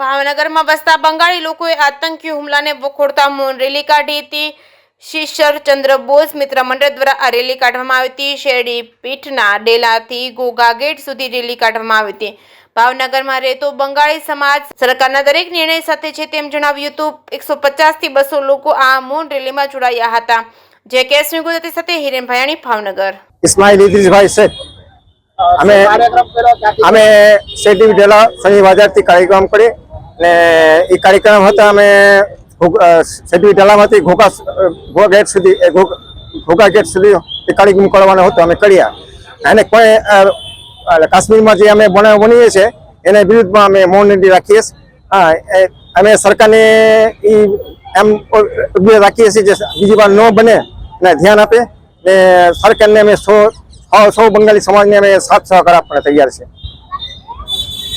ભાવનગરમાં વસતા બંગાળી લોકોએ આતંકી હુમલાને વખોડતા મૌન રેલી કાઢી હતી। શિશર ચંદ્ર બોઝ મિત્ર મંડળ દ્વારા આ રેલી કાઢવામાં આવી હતી। શેરડી પીઠના ડેલાથી ઘોઘા ગેટ સુધી રેલી કાઢવામાં આવી હતી। ભાવનગરમાં રહેતો બંગાળી સમાજ સરકારના દરેક નિર્ણય સાથે છે તેમ જણાવ્યું હતું। 150 થી 200 લોકો આ મૌન રેલીમાં જોડાયા હતા। જે કેસની ગુજરાતી સાથે હિરેન ભાયાણી ભાવનગર। इस्माइल इद्रीस भाई शेख અમે શેરડી ઢેલા શનિ બજારથી કાર્યક્રમ કરી ને એ કાર્યક્રમ હતા। અમે શેરડી ઢેલામાંથી ઘોઘા ગેટ સુધી એ કાર્યક્રમ કરવાનો હતો। અમે કર્યા અને કોઈ કાશ્મીરમાં જે અમે બનાવ બનીએ છીએ એના વિરુદ્ધમાં અમે મૌન રેલી રાખીએ છીએ। હા, અમે સરકારને એમ રાખીએ છીએ જે બીજી વાર ન બને ને ધ્યાન આપે ને સરકારને અમે સૌ બંગાળી સમાજને અમે સાથ સહકાર આપવા તૈયાર છે।